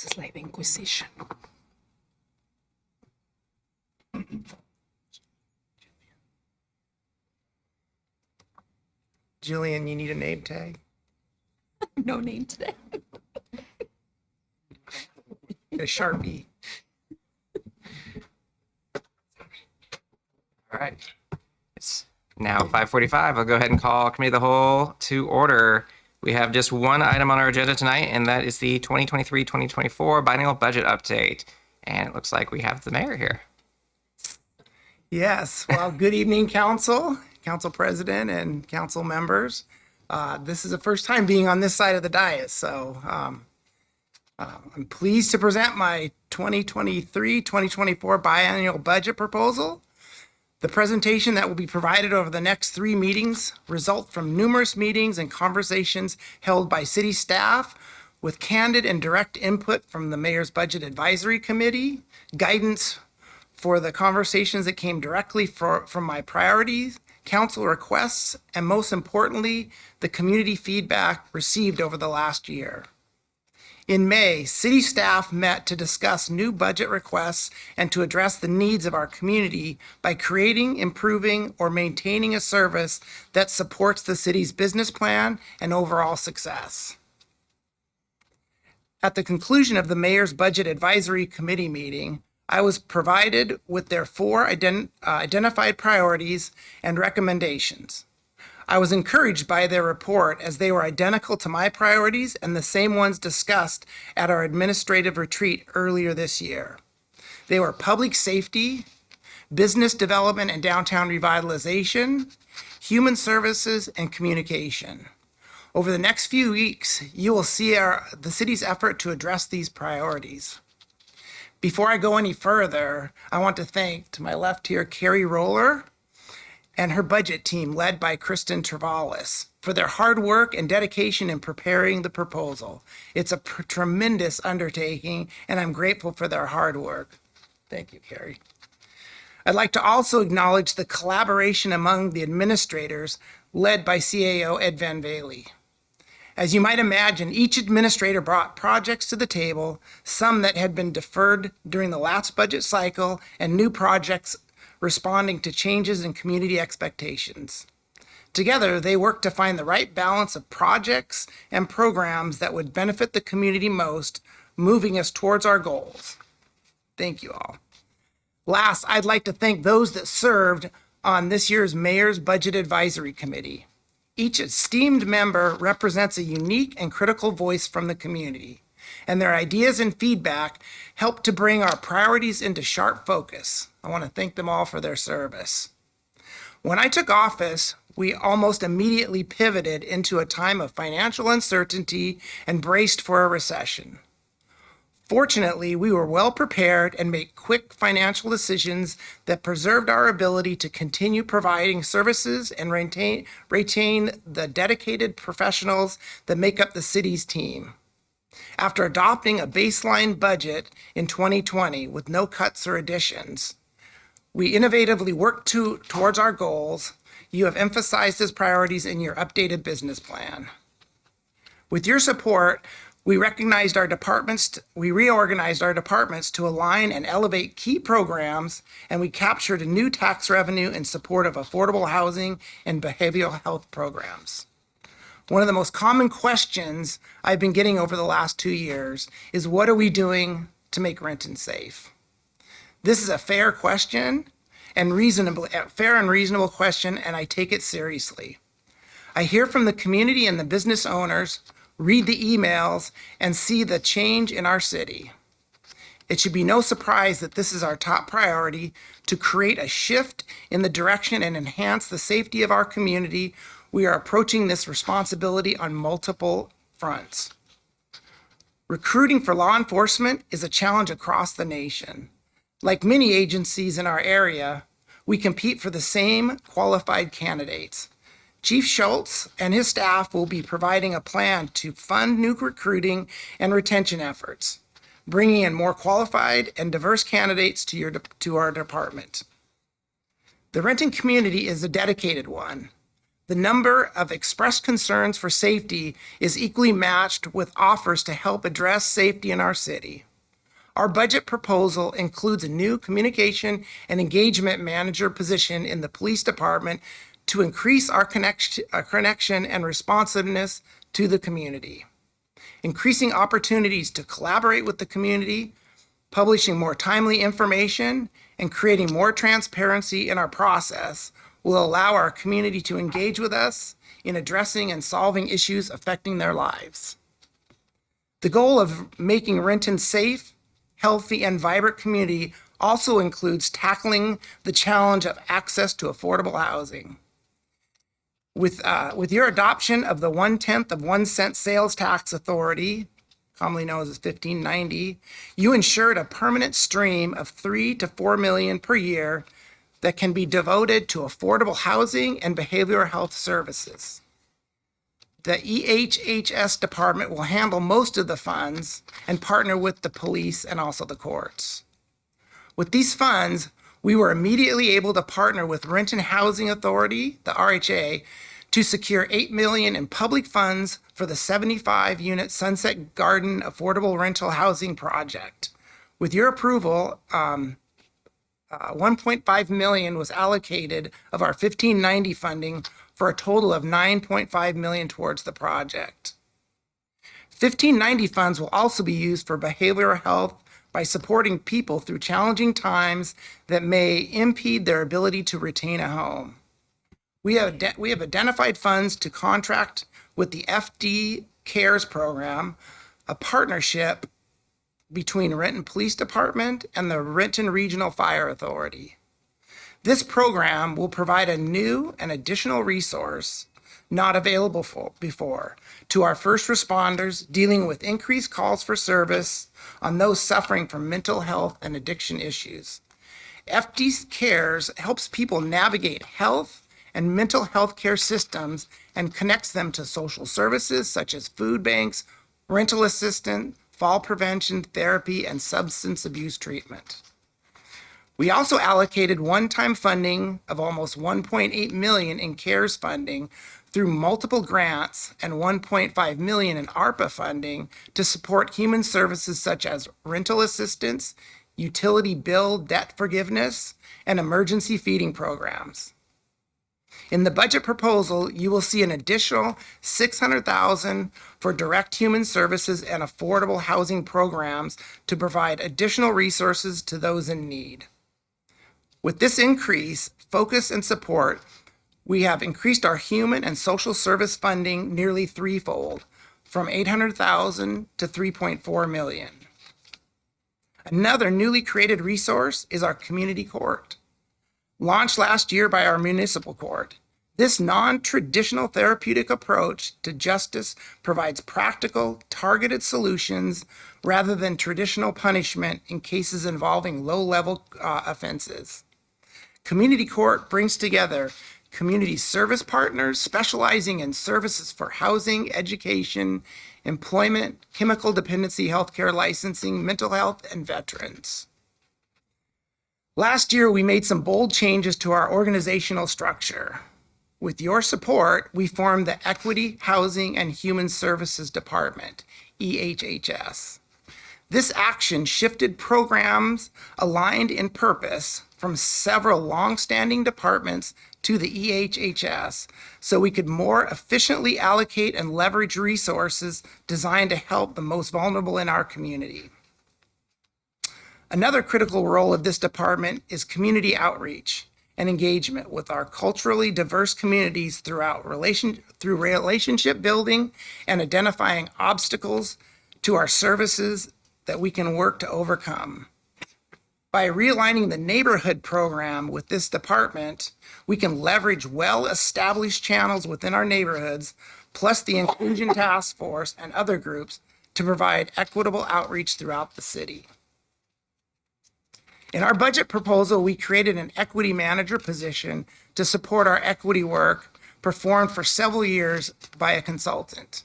This is like the Inquisition. Jillian, you need a name tag? No name today. A Sharpie. All right. It's now 5:45. I'll go ahead and call Committee of the Whole to order. We have just one item on our agenda tonight, and that is the 2023-2024 biennial budget update. And it looks like we have the mayor here. Yes. Well, good evening, council president, and council members. This is the first time being on this side of the dais, so I'm pleased to present my 2023-2024 biennial budget proposal. The presentation that will be provided over the next 3 meetings result from numerous meetings and conversations held by city staff with candid and direct input from the Mayor's Budget Advisory Committee, guidance for the conversations that came directly from my priorities, council requests, and most importantly, the community feedback received over the last year. In May, city staff met to discuss new budget requests and to address the needs of our community by creating, improving, or maintaining a service that supports the city's business plan and overall success. At the conclusion of the Mayor's Budget Advisory Committee meeting, I was provided with their 4 identified priorities and recommendations. I was encouraged by their report as they were identical to my priorities and the same ones discussed at our administrative retreat earlier this year. They were public safety, business development and downtown revitalization, human services, and communication. Over the next few weeks, you will see the city's effort to address these priorities. Before I go any further, I want to thank, to my left here, Carrie Roller and her budget team led by Kristen Travalis for their hard work and dedication in preparing the proposal. It's a tremendous undertaking, and I'm grateful for their hard work. Thank you, Carrie. I'd like to also acknowledge the collaboration among the administrators led by CAO Ed Van Velde. As you might imagine, each administrator brought projects to the table, some that had been deferred during the last budget cycle, and new projects responding to changes in community expectations. Together, they worked to find the right balance of projects and programs that would benefit the community most, moving us towards our goals. Thank you all. Last, I'd like to thank those that served on this year's Mayor's Budget Advisory Committee. Each esteemed member represents a unique and critical voice from the community, and their ideas and feedback help to bring our priorities into sharp focus. I want to thank them all for their service. When I took office, we almost immediately pivoted into a time of financial uncertainty and braced for a recession. Fortunately, we were well prepared and made quick financial decisions that preserved our ability to continue providing services and retain the dedicated professionals that make up the city's team. After adopting a baseline budget in 2020 with no cuts or additions, we innovatively worked towards our goals you have emphasized as priorities in your updated business plan. With your support, we reorganized our departments to align and elevate key programs, and we captured a new tax revenue in support of affordable housing and behavioral health programs. One of the most common questions I've been getting over the last 2 years is, what are we doing to make Renton safe? This is a fair and reasonable question, and I take it seriously. I hear from the community and the business owners, read the emails, and see the change in our city. It should be no surprise that this is our top priority, to create a shift in the direction and enhance the safety of our community. We are approaching this responsibility on multiple fronts. Recruiting for law enforcement is a challenge across the nation. Like many agencies in our area, we compete for the same qualified candidates. Chief Schultz and his staff will be providing a plan to fund new recruiting and retention efforts, bringing in more qualified and diverse candidates to our department. The Renton community is a dedicated one. The number of expressed concerns for safety is equally matched with offers to help address safety in our city. Our budget proposal includes a new communication and engagement manager position in the police department to increase our connection and responsiveness to the community. Increasing opportunities to collaborate with the community, publishing more timely information, and creating more transparency in our process will allow our community to engage with us in addressing and solving issues affecting their lives. The goal of making Renton safe, healthy, and vibrant community also includes tackling the challenge of access to affordable housing. With your adoption of the 1/10 of 1 cent sales tax authority, commonly known as 1590, you ensured a permanent stream of $3 to $4 million per year that can be devoted to affordable housing and behavioral health services. The EHHS department will handle most of the funds and partner with the police and also the courts. With these funds, we were immediately able to partner with Renton Housing Authority, the RHA, to secure $8 million in public funds for the 75-unit Sunset Garden affordable rental housing project. With your approval, $1.5 million was allocated of our 1590 funding for a total of $9.5 million towards the project. 1590 funds will also be used for behavioral health by supporting people through challenging times that may impede their ability to retain a home. We have identified funds to contract with the FD CARES program, a partnership between Renton Police Department and the Renton Regional Fire Authority. This program will provide a new and additional resource not available before to our first responders dealing with increased calls for service on those suffering from mental health and addiction issues. FD CARES helps people navigate health and mental health care systems and connects them to social services such as food banks, rental assistance, fall prevention, therapy, and substance abuse treatment. We also allocated one-time funding of almost $1.8 million in CARES funding through multiple grants and $1.5 million in ARPA funding to support human services such as rental assistance, utility bill debt forgiveness, and emergency feeding programs. In the budget proposal, you will see an additional $600,000 for direct human services and affordable housing programs to provide additional resources to those in need. With this increase, focus, and support, we have increased our human and social service funding nearly threefold, from $800,000 to $3.4 million. Another newly created resource is our community court. Launched last year by our municipal court, this non-traditional therapeutic approach to justice provides practical, targeted solutions rather than traditional punishment in cases involving low-level offenses. Community court brings together community service partners specializing in services for housing, education, employment, chemical dependency, healthcare licensing, mental health, and veterans. Last year, we made some bold changes to our organizational structure. With your support, we formed the Equity, Housing, and Human Services Department, EHHS. This action shifted programs aligned in purpose from several long-standing departments to the EHHS so we could more efficiently allocate and leverage resources designed to help the most vulnerable in our community. Another critical role of this department is community outreach and engagement with our culturally diverse communities through relationship building and identifying obstacles to our services that we can work to overcome. By realigning the neighborhood program with this department, we can leverage well-established channels within our neighborhoods, plus the Inclusion Task Force and other groups to provide equitable outreach throughout the city. In our budget proposal, we created an equity manager position to support our equity work performed for several years by a consultant.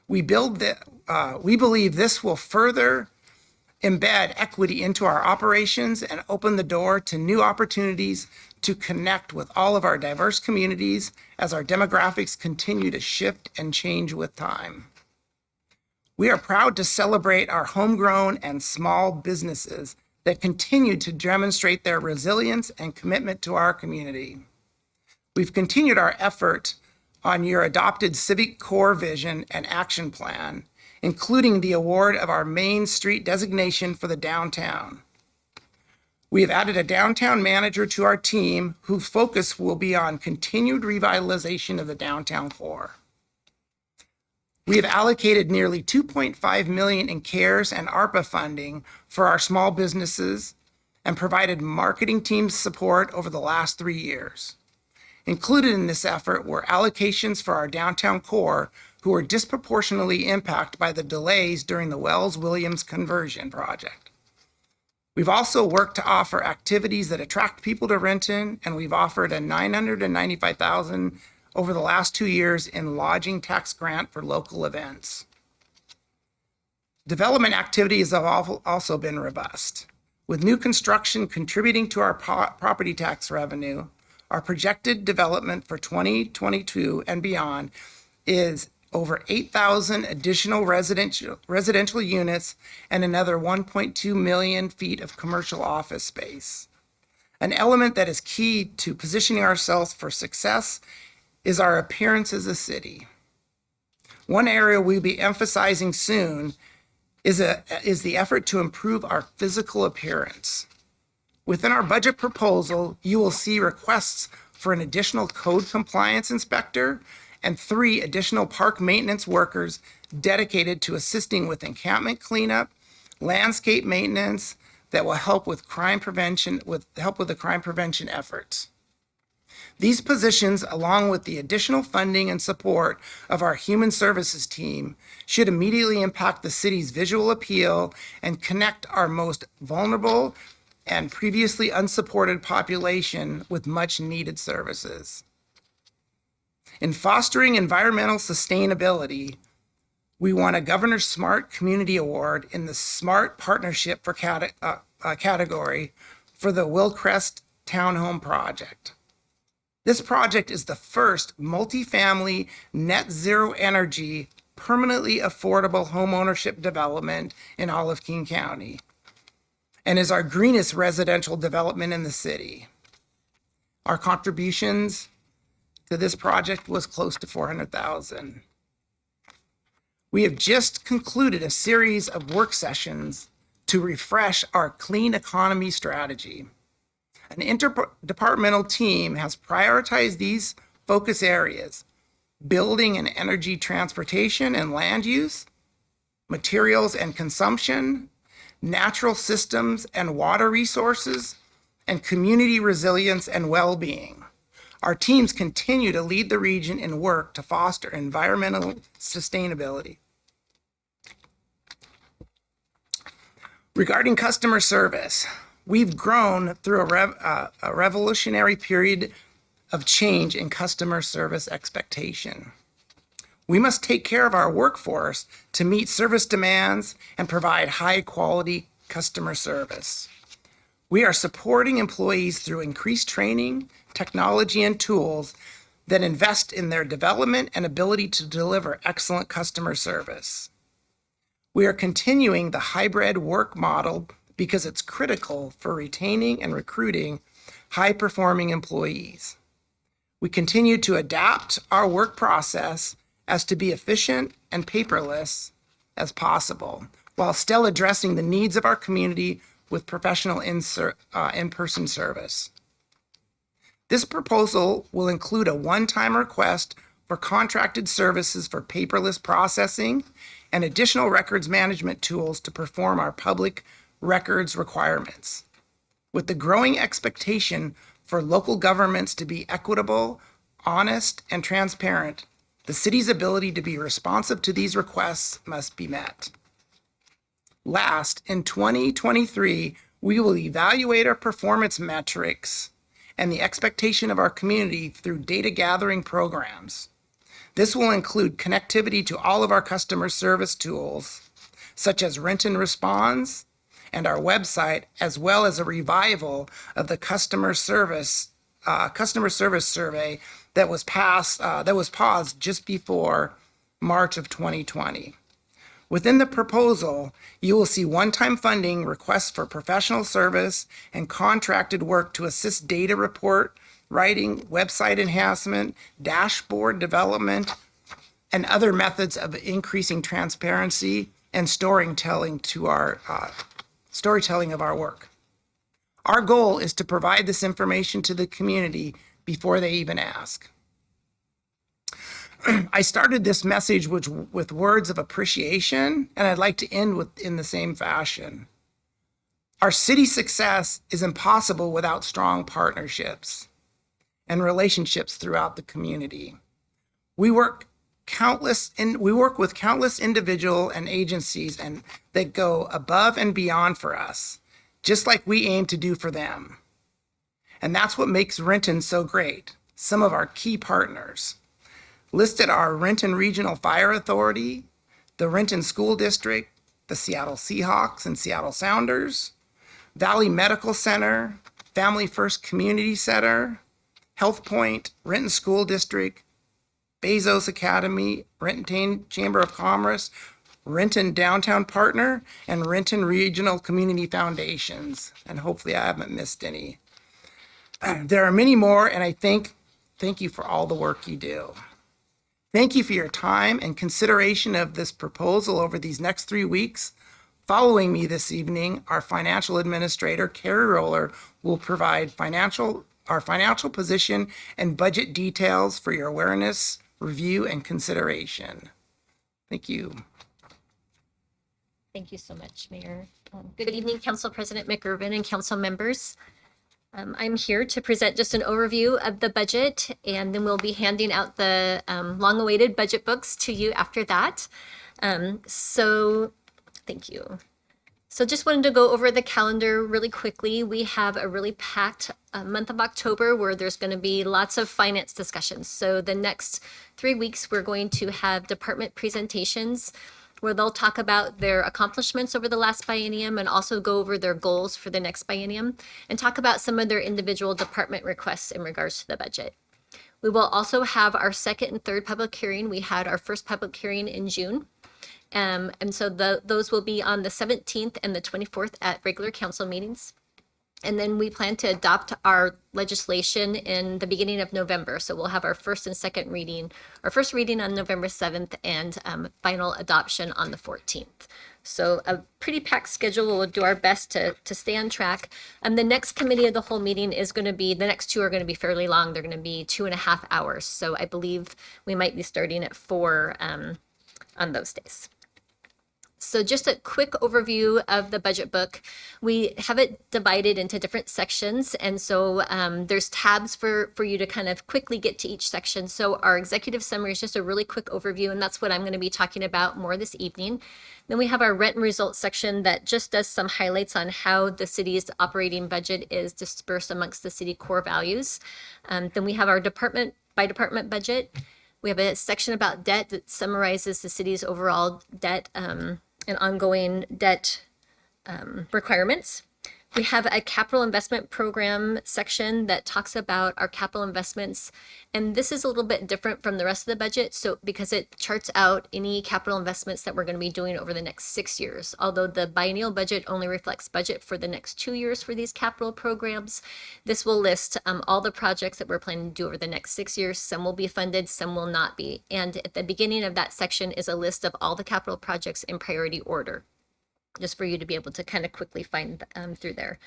We believe this will further embed equity into our operations and open the door to new opportunities to connect with all of our diverse communities as our demographics continue to shift and change with time. We are proud to celebrate our homegrown and small businesses that continue to demonstrate their resilience and commitment to our community. We've continued our effort on your adopted Civic Core Vision and Action Plan, including the award of our Main Street designation for the downtown. We have added a downtown manager to our team whose focus will be on continued revitalization of the downtown core. We have allocated nearly $2.5 million in CARES and ARPA funding for our small businesses and provided marketing team support over the last 3 years. Included in this effort were allocations for our downtown core who were disproportionately impacted by the delays during the Wells-Williams conversion project. We've also worked to offer activities that attract people to Renton, and we've offered a $995,000 over the last 2 years in lodging tax grant for local events. Development activities have also been robust. With new construction contributing to our property tax revenue, our projected development for 2022 and beyond is over 8,000 additional residential units and another 1.2 million feet of commercial office space. An element that is key to positioning ourselves for success is our appearance as a city. One area we'll be emphasizing soon is the effort to improve our physical appearance. Within our budget proposal, you will see requests for an additional code compliance inspector and 3 additional park maintenance workers dedicated to assisting with encampment cleanup, landscape maintenance that will help with crime prevention, with the crime prevention efforts. These positions, along with the additional funding and support of our human services team, should immediately impact the city's visual appeal and connect our most vulnerable and previously unsupported population with much needed services. In fostering environmental sustainability, we won a Governor's Smart Community Award in the Smart Partnership for category for the Willcrest Townhome Project. This project is the first multifamily net zero energy permanently affordable homeownership development in all of King County and is our greenest residential development in the city. Our contributions to this project was close to $400,000. We have just concluded a series of work sessions to refresh our clean economy strategy. An interdepartmental team has prioritized these focus areas: building and energy transportation and land use, materials and consumption, natural systems and water resources, and community resilience and well-being. Our teams continue to lead the region in work to foster environmental sustainability. Regarding customer service, we've grown through a revolutionary period of change in customer service expectation. We must take care of our workforce to meet service demands and provide high-quality customer service. We are supporting employees through increased training, technology, and tools that invest in their development and ability to deliver excellent customer service. We are continuing the hybrid work model because it's critical for retaining and recruiting high-performing employees. We continue to adapt our work process as to be efficient and paperless as possible, while still addressing the needs of our community with professional in-person service. This proposal will include a one-time request for contracted services for paperless processing and additional records management tools to perform our public records requirements. With the growing expectation for local governments to be equitable, honest, and transparent, the city's ability to be responsive to these requests must be met. Last, in 2023, we will evaluate our performance metrics and the expectation of our community through data gathering programs. This will include connectivity to all of our customer service tools, such as Renton Responds and our website, as well as a revival of the customer service customer service survey that was paused just before March of 2020. Within the proposal, you will see one-time funding requests for professional service and contracted work to assist data report, writing, website enhancement, dashboard development, and other methods of increasing transparency and storytelling of our work. Our goal is to provide this information to the community before they even ask. I started this message with words of appreciation, and I'd like to end in the same fashion. Our city success is impossible without strong partnerships and relationships throughout the community. We work with countless individual and agencies that go above and beyond for us, just like we aim to do for them. And that's what makes Renton so great. Some of our key partners listed are Renton Regional Fire Authority, the Renton School District, the Seattle Seahawks and Seattle Sounders, Valley Medical Center, Family First Community Center, Health Point, Renton School District, Bezos Academy, Renton Chamber of Commerce, Renton Downtown Partner, and Renton Regional Community Foundations. And hopefully I haven't missed any. There are many more, and I thank you for all the work you do. Thank you for your time and consideration of this proposal over these next 3 weeks. Following me this evening, our financial administrator, Carrie Roller, will provide our financial position and budget details for your awareness, review, and consideration. Thank you. Thank you so much, Mayor. Good evening, Council President McIrvin and council members. I'm here to present just an overview of the budget, and then we'll be handing out the long-awaited budget books to you after that. So thank you. So just wanted to go over the calendar really quickly. We have a really packed month of October where there's going to be lots of finance discussions. So the next 3 weeks, we're going to have department presentations where they'll talk about their accomplishments over the last biennium and also go over their goals for the next biennium and talk about some of their individual department requests in regards to the budget. We will also have our second and third public hearing. We had our first public hearing in June. And so those will be on the 17th and the 24th at regular council meetings. And then we plan to adopt our legislation in the beginning of November. So we'll have our first and second reading, our first reading on November 7th and final adoption on the 14th. So a pretty packed schedule. We'll do our best to stay on track. The next committee of the whole meeting is going to be, the next two are going to be fairly long. They're going to be 2.5 hours. So I believe we might be starting at 4 on those days. So just a quick overview of the budget book. We have it divided into different sections. And so there's tabs for you to kind of quickly get to each section. So our executive summary is just a really quick overview, and that's what I'm going to be talking about more this evening. Then we have our rent and results section that just does some highlights on how the city's operating budget is dispersed amongst the city core values. Then we have our department by department budget. We have a section about debt that summarizes the city's overall debt and ongoing debt requirements. We have a capital investment program section that talks about our capital investments. And this is a little bit different from the rest of the budget. So because it charts out any capital investments that we're going to be doing over the next 6 years. Although the biennial budget only reflects budget for the next 2 years for these capital programs, this will list all the projects that we're planning to do over the next 6 years. Some will be funded, some will not be. And at the beginning of that section is a list of all the capital projects in priority order, just for you to be able to kind of quickly find through there.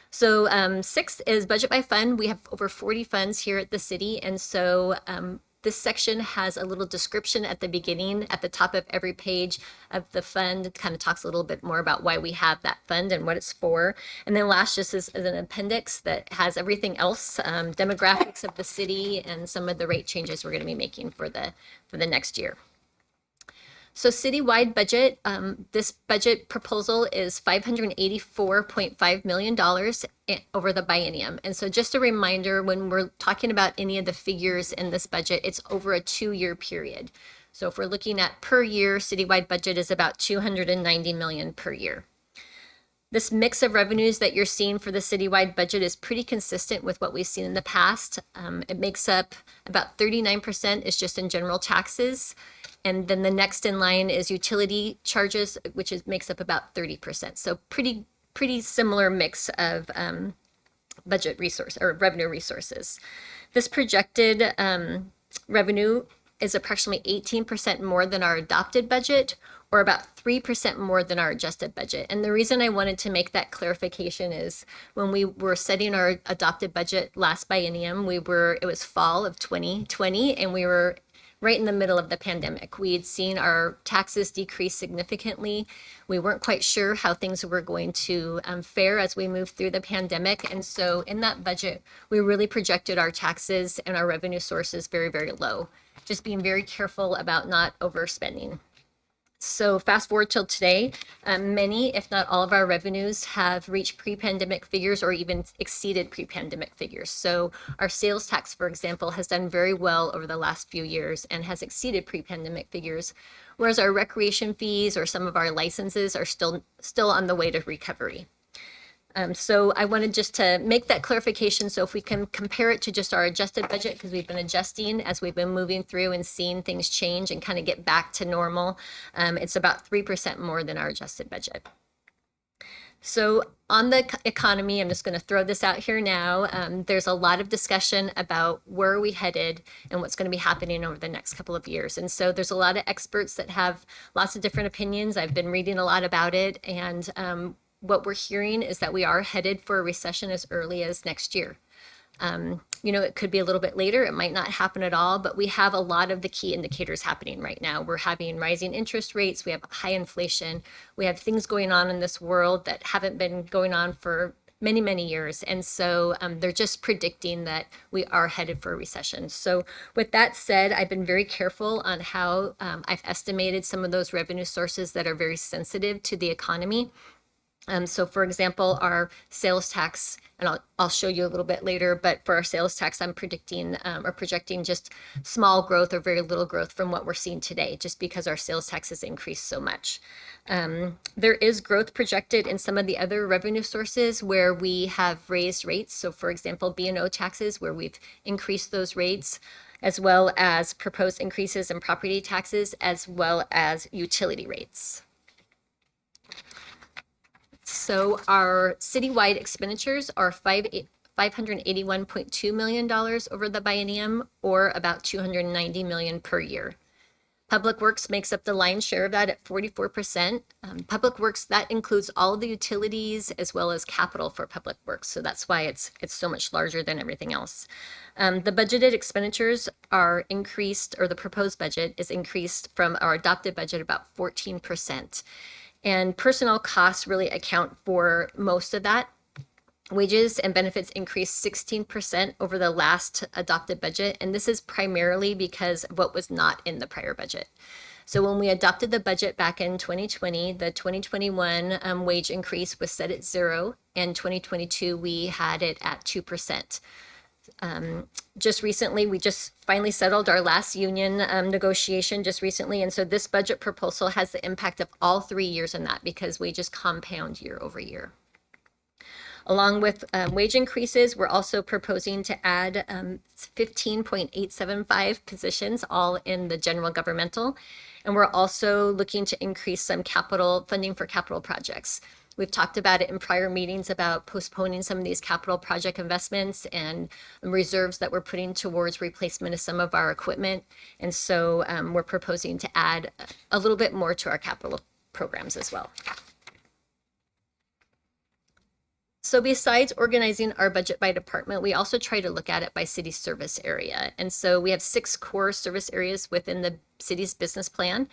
So 6 is budget by fund. We have over 40 funds here at the city. And so this section has a little description at the beginning, at the top of every page of the fund. It kind of talks a little bit more about why we have that fund and what it's for. And then last just is an appendix that has everything else, demographics of the city and some of the rate changes we're going to be making for the next year. So citywide budget, this budget proposal is $584.5 million over the biennium. And so just a reminder, when we're talking about any of the figures in this budget, it's over a 2-year period. So if we're looking at per year, citywide budget is about $290 million per year. This mix of revenues that you're seeing for the citywide budget is pretty consistent with what we've seen in the past. It makes up about 39% is just in general taxes. And then the next in line is utility charges, which makes up about 30%. So pretty similar mix of budget resource or revenue resources. This projected revenue is approximately 18% more than our adopted budget, or about 3% more than our adjusted budget. And the reason I wanted to make that clarification is when we were setting our adopted budget last biennium, it was fall of 2020, and we were right in the middle of the pandemic. We had seen our taxes decrease significantly. We weren't quite sure how things were going to fare as we moved through the pandemic. And so in that budget, we really projected our taxes and our revenue sources very, very low, just being very careful about not overspending. So fast forward till today, many, if not all of our revenues have reached pre-pandemic figures or even exceeded pre-pandemic figures. So our sales tax, for example, has done very well over the last few years and has exceeded pre-pandemic figures, whereas our recreation fees or some of our licenses are still on the way to recovery. So I wanted just to make that clarification. So if we can compare it to just our adjusted budget, because we've been adjusting as we've been moving through and seeing things change and kind of get back to normal, it's about 3% more than our adjusted budget. So on the economy, I'm just going to throw this out here now. There's a lot of discussion about where are we headed and what's going to be happening over the next couple of years. And so there's a lot of experts that have lots of different opinions. I've been reading a lot about it, and what we're hearing is that we are headed for a recession as early as next year. It could be a little bit later. It might not happen at all, but we have a lot of the key indicators happening right now. We're having rising interest rates. We have high inflation. We have things going on in this world that haven't been going on for many, many years. And so they're just predicting that we are headed for a recession. So with that said, I've been very careful on how I've estimated some of those revenue sources that are very sensitive to the economy. So for example, our sales tax, and I'll show you a little bit later, but for our sales tax, I'm predicting or projecting just small growth or very little growth from what we're seeing today, just because our sales tax has increased so much. There is growth projected in some of the other revenue sources where we have raised rates. So for example, B&O taxes, where we've increased those rates, as well as proposed increases in property taxes, as well as utility rates. So our citywide expenditures are $581.2 million over the biennium, or about $290 million per year. Public Works makes up the lion's share of that at 44%. Public Works, that includes all of the utilities as well as capital for Public Works. So that's why it's so much larger than everything else. The budgeted expenditures are increased, or the proposed budget is increased from our adopted budget about 14%. And personnel costs really account for most of that. Wages and benefits increased 16% over the last adopted budget, and this is primarily because of what was not in the prior budget. So when we adopted the budget back in 2020, the 2021 wage increase was set at 0, and 2022 we had it at 2%. Just recently, we just finally settled our last union negotiation just recently. And so this budget proposal has the impact of all 3 years in that, because wages compound year over year. Along with wage increases, we're also proposing to add 15.875 positions, all in the general governmental. And we're also looking to increase some capital funding for capital projects. We've talked about it in prior meetings about postponing some of these capital project investments and reserves that we're putting towards replacement of some of our equipment. And so we're proposing to add a little bit more to our capital programs as well. So besides organizing our budget by department, we also try to look at it by city service area. And so we have 6 core service areas within the city's business plan.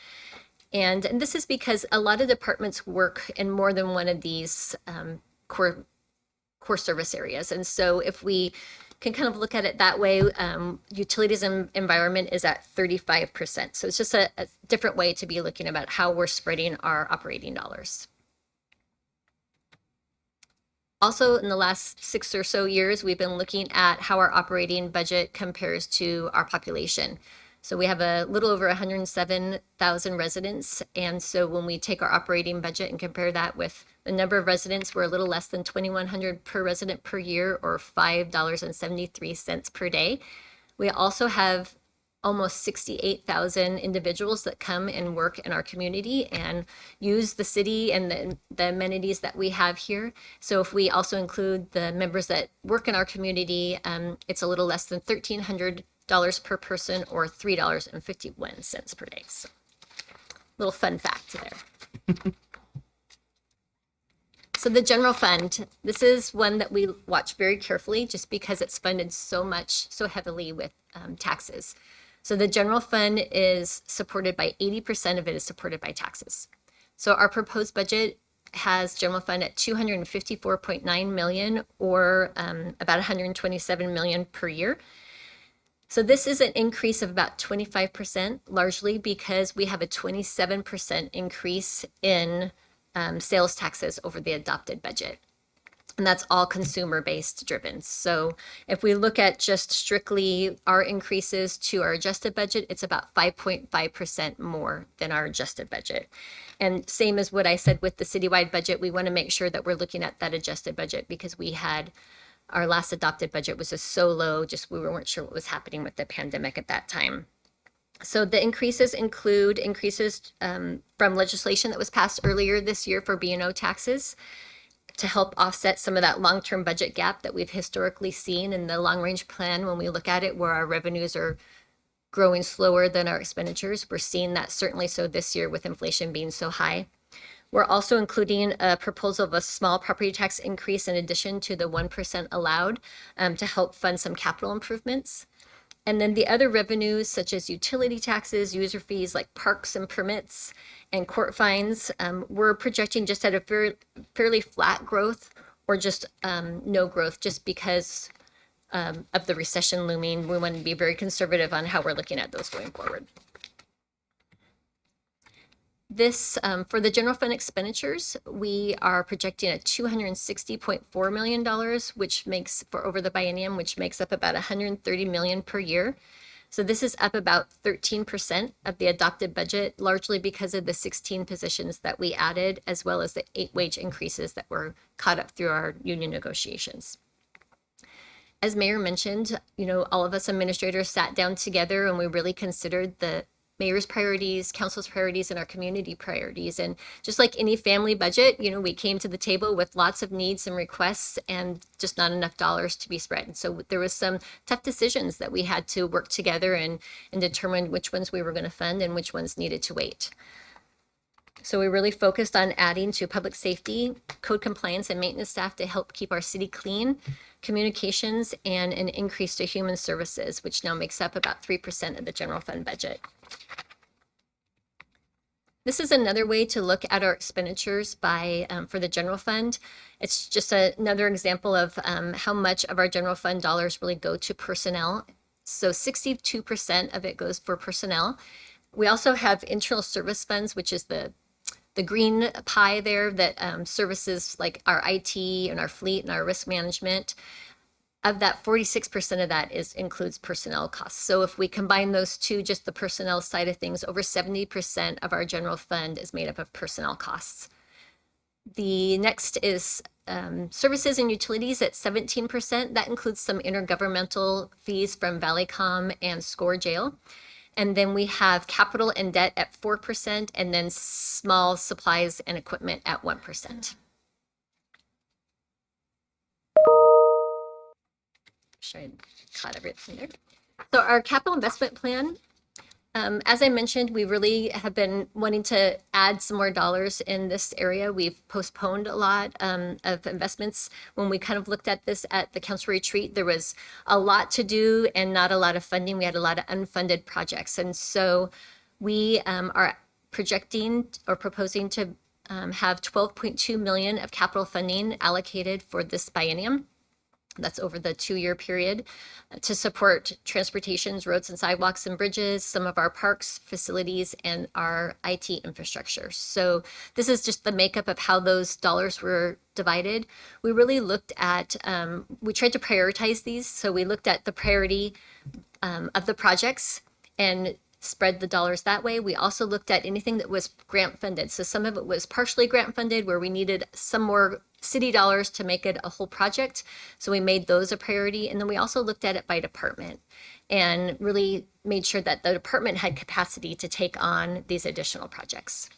And this is because a lot of departments work in more than one of these core service areas. And so if we can kind of look at it that way, utilities and environment is at 35%. So it's just a different way to be looking about how we're spreading our operating dollars. Also, in the last 6 or so years, we've been looking at how our operating budget compares to our population. So we have a little over 107,000 residents. And so when we take our operating budget and compare that with the number of residents, we're a little less than 2,100 per resident per year, or $5.73 per day. We also have almost 68,000 individuals that come and work in our community and use the city and the amenities that we have here. So if we also include the members that work in our community, it's a little less than $1,300 per person, or $3.51 per day. So, little fun fact there. So the general fund, this is one that we watch very carefully just because it's funded so heavily with taxes. So the general fund is supported by 80% of it is supported by taxes. So our proposed budget has general fund at $254.9 million, or about $127 million per year. So this is an increase of about 25%, largely because we have a 27% increase in sales taxes over the adopted budget. And that's all consumer-based driven. So if we look at just strictly our increases to our adjusted budget, it's about 5.5% more than our adjusted budget. And same as what I said with the citywide budget, we want to make sure that we're looking at that adjusted budget, because we had our last adopted budget was just so low, just we weren't sure what was happening with the pandemic at that time. So the increases include increases from legislation that was passed earlier this year for B&O taxes, to help offset some of that long-term budget gap that we've historically seen in the long-range plan when we look at it, where our revenues are growing slower than our expenditures. We're seeing that certainly so this year with inflation being so high. We're also including a proposal of a small property tax increase in addition to the 1% allowed to help fund some capital improvements. And then the other revenues, such as utility taxes, user fees like parks and permits, and court fines, we're projecting just at a fairly flat growth, or just no growth, just because of the recession looming. We want to be very conservative on how we're looking at those going forward. This, for the general fund expenditures, we are projecting at $260.4 million, which makes, for over the biennium, which makes up about $130 million per year. So this is up about 13% of the adopted budget, largely because of the 16 positions that we added, as well as the 8 wage increases that were caught up through our union negotiations. As Mayor mentioned, all of us administrators sat down together and we really considered the mayor's priorities, council's priorities, and our community priorities. And just like any family budget, we came to the table with lots of needs and requests and just not enough dollars to be spread. And so there was some tough decisions that we had to work together and determine which ones we were going to fund and which ones needed to wait. So we really focused on adding to public safety, code compliance, and maintenance staff to help keep our city clean, communications, and an increase to human services, which now makes up about 3% of the general fund budget. This is another way to look at our expenditures by for the general fund. It's just another example of how much of our general fund dollars really go to personnel. So 62% of it goes for personnel. We also have internal service funds, which is the green pie there that services like our IT and our fleet and our risk management. Of that, 46% of that includes personnel costs. So if we combine those two, just the personnel side of things, over 70% of our general fund is made up of personnel costs. The next is services and utilities at 17%. That includes some intergovernmental fees from Valleycom and Score Jail. And then we have capital and debt at 4%, and then small supplies and equipment at 1%. Sure I caught everything there. So our capital investment plan, as I mentioned, we really have been wanting to add some more dollars in this area. We've postponed a lot of investments. When we kind of looked at this at the council retreat, there was a lot to do and not a lot of funding. We had a lot of unfunded projects. And so we are projecting or proposing to have $12.2 million of capital funding allocated for this biennium. That's over the 2-year period to support transportations, roads and sidewalks and bridges, some of our parks, facilities, and our IT infrastructure. So this is just the makeup of how those dollars were divided. We really looked at, we tried to prioritize these. So we looked at the priority of the projects, and spread the dollars that way. We also looked at anything that was grant funded. So some of it was partially grant funded where we needed some more city dollars to make it a whole project. So we made those a priority. And then we also looked at it by department and really made sure that the department had capacity to take on these additional projects.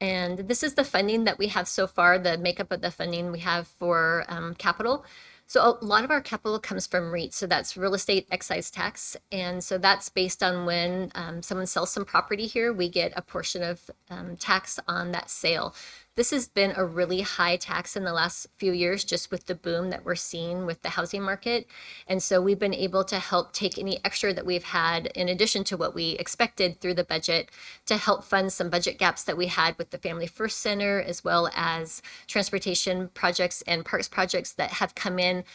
And this is the funding that we have so far, the makeup of the funding we have for capital. So a lot of our capital comes from REIT, so that's real estate excise tax. And so that's based on when someone sells some property here, we get a portion of tax on that sale. This has been a really high tax in the last few years, just with the boom that we're seeing with the housing market. And so we've been able to help take any extra that we've had in addition to what we expected through the budget to help fund some budget gaps that we had with the Family First Center, as well as transportation projects and parks projects that have come into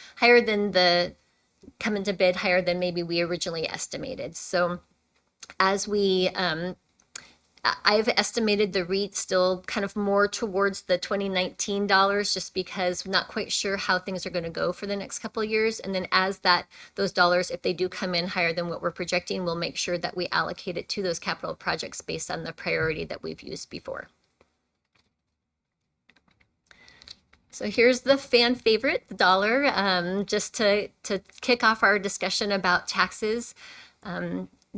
bid higher than maybe we originally estimated. So as we I've estimated the REIT still kind of more towards the 2019 dollars, just because I'm not quite sure how things are going to go for the next couple of years. And then as those dollars, if they do come in higher than what we're projecting, we'll make sure that we allocate it to those capital projects based on the priority that we've used before. So here's the fan favorite, the dollar, just to kick off our discussion about taxes.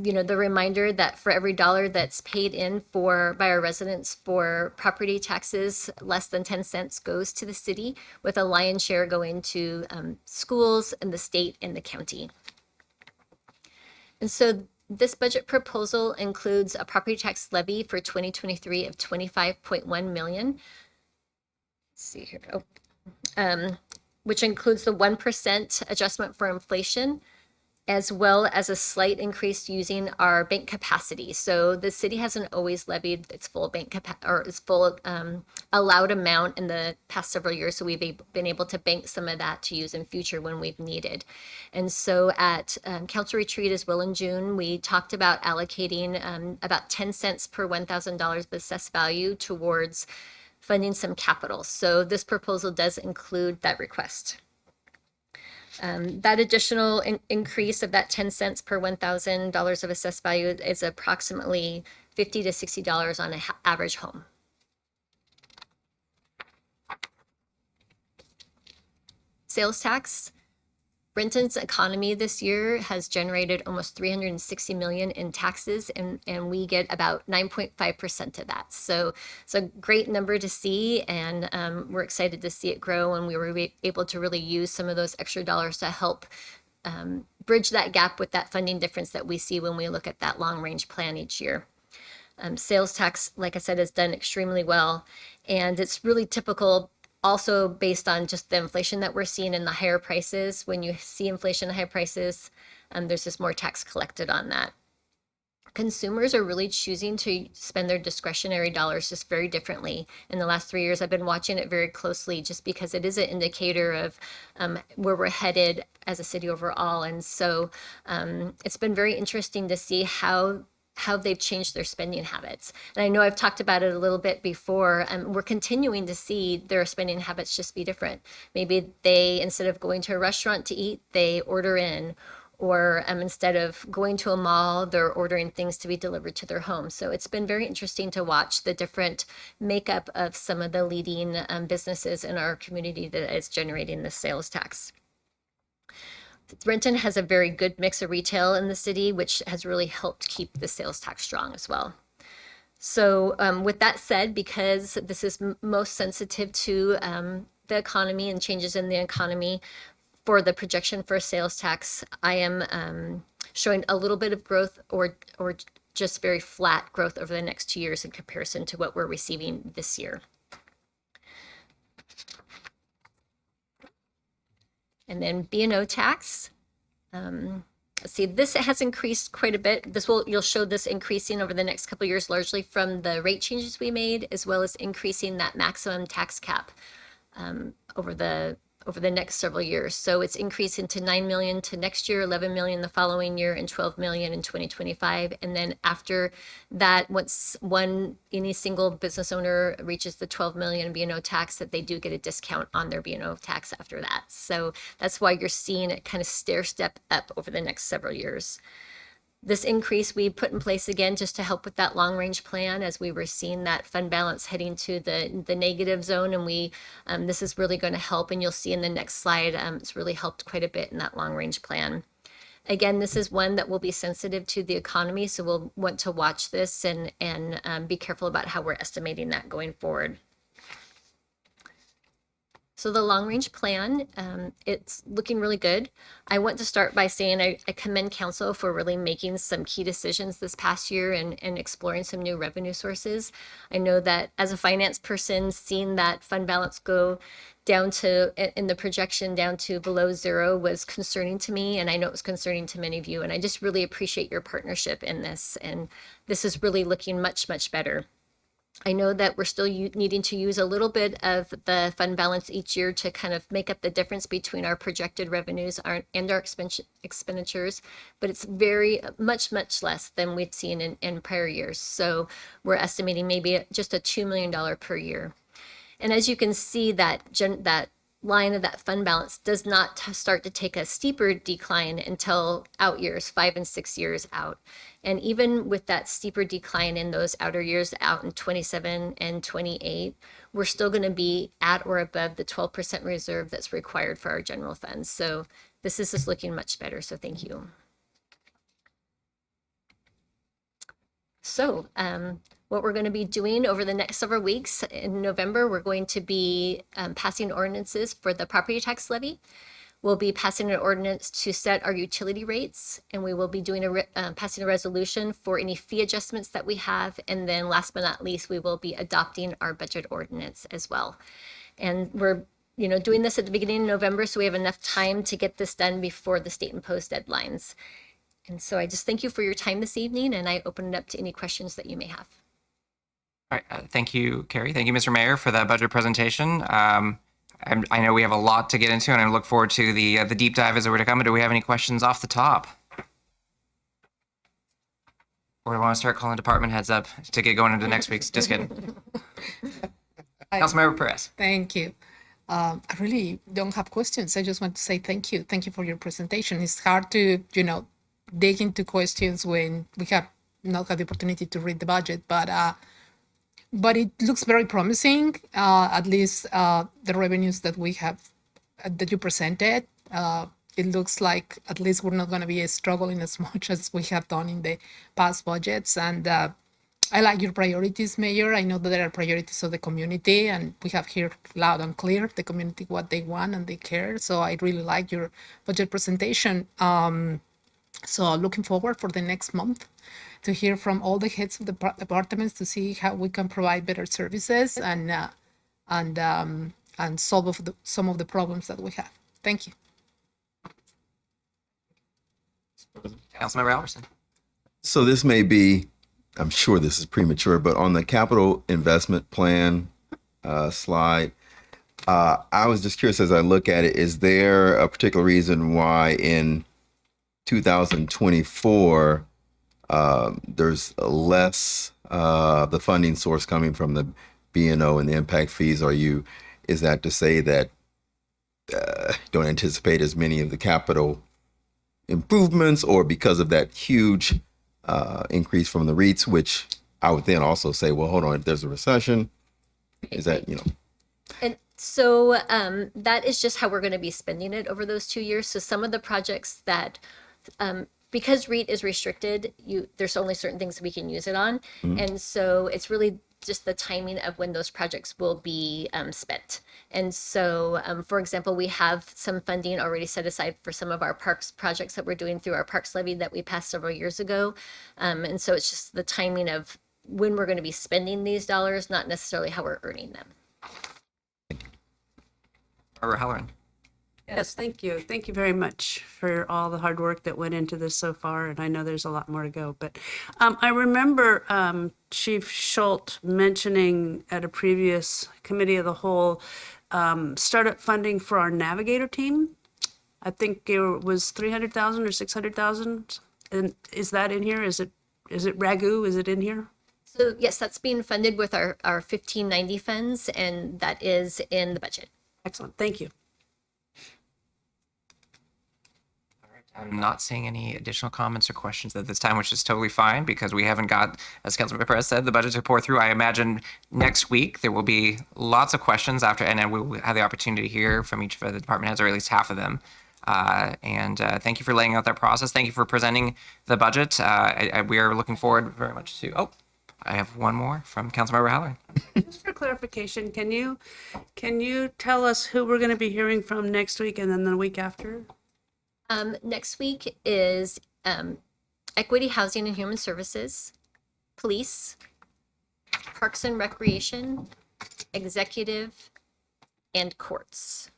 The reminder that for every dollar that's paid in by our residents for property taxes, less than 10 cents goes to the city, with a lion's share going to schools and the state and the county. And so this budget proposal includes a property tax levy for 2023 of $25.1 million. Let's see here. Which includes the 1% adjustment for inflation, as well as a slight increase using our bank capacity. So the city hasn't always levied its full allowed amount in the past several years. So we've been able to bank some of that to use in future when we've needed. And so at council retreat as well in June, we talked about allocating about 10 cents per $1,000 of assessed value towards funding some capital. So this proposal does include that request. That additional increase of that 10 cents per $1,000 of assessed value is approximately $50 to $60 on an average home. Sales tax. Renton's economy this year has generated almost $360 million in taxes, and we get about 9.5% of that. So it's a great number to see, and we're excited to see it grow, and we were able to really use some of those extra dollars to help bridge that gap with that funding difference that we see when we look at that long-range plan each year. Sales tax, like I said, has done extremely well, and it's really typical also based on just the inflation that we're seeing in the higher prices. When you see inflation in higher prices, there's just more tax collected on that. Consumers are really choosing to spend their discretionary dollars just very differently. In the last 3 years, I've been watching it very closely just because it is an indicator of where we're headed as a city overall. And so it's been very interesting to see how they've changed their spending habits. And I know I've talked about it a little bit before. We're continuing to see their spending habits just be different. Maybe they, instead of going to a restaurant to eat, they order in, or instead of going to a mall, they're ordering things to be delivered to their home. So it's been very interesting to watch the different makeup of some of the leading businesses in our community that is generating the sales tax. Renton has a very good mix of retail in the city, which has really helped keep the sales tax strong as well. So with that said, because this is most sensitive to the economy and changes in the economy, for the projection for sales tax, I am showing a little bit of growth or just very flat growth over the next 2 years in comparison to what we're receiving this year. And then B&O tax. Let's see, this has increased quite a bit. You'll show this increasing over the next couple of years, largely from the rate changes we made, as well as increasing that maximum tax cap over over the next several years. So it's increasing to 9 million to next year, 11 million the following year, and 12 million in 2025. And then after that, once any single business owner reaches the 12 million B&O tax, that they do get a discount on their B&O tax after that. So that's why you're seeing it kind of stair step up over the next several years. This increase we put in place again just to help with that long range plan as we were seeing that fund balance heading to the negative zone, and we this is really going to help, and you'll see in the next slide it's really helped quite a bit in that long range plan. Again, this is one that will be sensitive to the economy, so we'll want to watch this and be careful about how we're estimating that going forward. So the long range plan, it's looking really good. I want to start by saying I commend council for really making some key decisions this past year and exploring some new revenue sources. I know that as a finance person, seeing that fund balance go down to, in the projection, down to below zero was concerning to me. And I know it was concerning to many of you. And I just really appreciate your partnership in this. And this is really looking much, much better. I know that we're still needing to use a little bit of the fund balance each year to kind of make up the difference between our projected revenues and our expenditures, but it's very much less than we've seen in prior years. So we're estimating maybe just a $2 million per year. And as you can see, that line of that fund balance does not start to take a steeper decline until out years, 5 and 6 years out. And even with that steeper decline in those outer years out in 27 and 28, we're still going to be at or above the 12% reserve that's required for our general funds. So this is just looking much better. So thank you. So what we're going to be doing over the next several weeks in November, we're going to be passing ordinances for the property tax levy. We'll be passing an ordinance to set our utility rates, and we will be doing passing a resolution for any fee adjustments that we have. And then last but not least, we will be adopting our budget ordinance as well. And we're doing this at the beginning of November, so we have enough time to get this done before the state imposed deadlines. And so I just thank you for your time this evening, and I open it up to any questions that you may have. All right. Thank you, Carrie. Thank you, Mr. Mayor, for that budget presentation. I know we have a lot to get into, and I look forward to the deep dive as it were to come. Do we have any questions off the top? Or do I want to start calling department heads up to get going into next week's? Just kidding. Councilmember Perez. Thank you. I really don't have questions. I just want to say thank you. Thank you for your presentation. It's hard to, dig into questions when we have not had the opportunity to read the budget, but it looks very promising. At least the revenues that we have, that you presented, it looks like at least we're not going to be struggling as much as we have done in the past budgets. And I like your priorities, Mayor. I know that there are priorities of the community, and we have heard loud and clear the community what they want and they care. So I really like your budget presentation. So looking forward for the next month to hear from all the heads of the departments to see how we can provide better services and solve some of the problems that we have. Thank you. Councilmember Albertson. So this may be, I'm sure this is premature, but on the capital investment plan slide, I was just curious as I look at it, is there a particular reason why in 2024 there's less the funding source coming from the B&O and the impact fees? Is that to say that don't anticipate as many of the capital improvements, or because of that huge increase from the REITs, which I would then also say, well, hold on, if there's a recession, is that, And so that is just how we're going to be spending it over those 2 years. So some of the projects that, because REIT is restricted, there's only certain things we can use it on. Mm-hmm. And so it's really just the timing of when those projects will be spent. And so, for example, we have some funding already set aside for some of our parks projects that we're doing through our parks levy that we passed several years ago. And so it's just the timing of when we're going to be spending these dollars, not necessarily how we're earning them. Barbara Halloran. Yes, thank you. Thank you very much for all the hard work that went into this so far. And I know there's a lot more to go. But I remember Chief Schultz mentioning at a previous committee of the whole startup funding for our Navigator team. I think it was 300,000 or 600,000. And is that in here? Is it Ragu? Is it in here? So yes, that's being funded with our 1590 funds, and that is in the budget. Excellent. Thank you. I'm not seeing any additional comments or questions at this time, which is totally fine because we haven't got, as Councilmember Perez said, the budget to pour through. I imagine next week there will be lots of questions after, and then we'll have the opportunity to hear from each of the department heads, or at least half of them. Thank you for laying out that process. Thank you for presenting the budget. We are looking forward very much to. Oh, I have one more from Councilmember Halloran. Just for clarification, can you tell us who we're going to be hearing from next week and then the week after? Next week is Equity, Housing and Human Services, Police, Parks and Recreation, Executive, and Courts.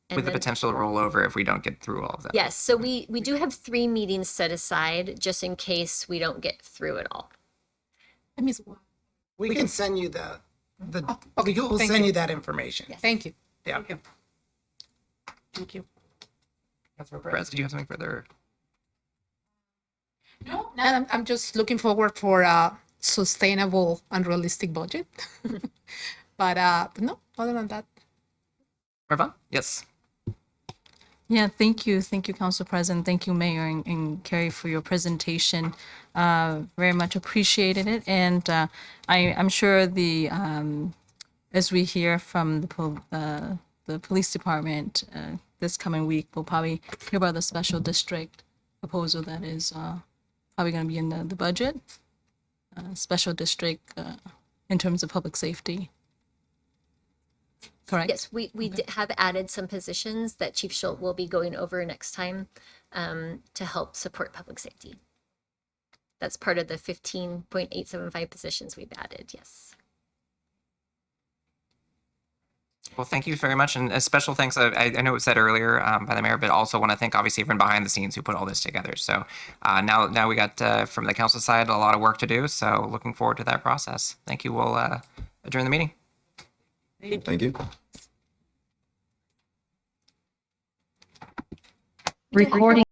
And With the then- potential rollover if we don't get through all of that. Yes, so we do have 3 meetings set aside just in case we don't get through it all. I mean, We can send you the okay, we'll thank send you. you that information. thank you. Yeah. Thank you. Councilmember Perez, did you have something further? No, I'm just looking forward for a sustainable and realistic budget. but no, other than that. Mervan? Yes. Yeah, thank you. Thank you, Council President. Thank you, Mayor and Carrie, for your presentation. Very much appreciated it. And I'm sure as we hear from the police department this coming week, we'll probably hear about the special district proposal that is probably going to be in the budget. Special district in terms of public safety. Correct? Yes, we have added some positions that Chief Schultz will be going over next time to help support public safety. That's part of the 15.875 positions we've added, yes. Well, thank you very much. And a special thanks, I know it was said earlier by the mayor, but also want to thank obviously everyone behind the scenes who put all this together. So now we got from the council side a lot of work to do. So looking forward to that process. Thank you. We'll adjourn the meeting. Thank you. Recording.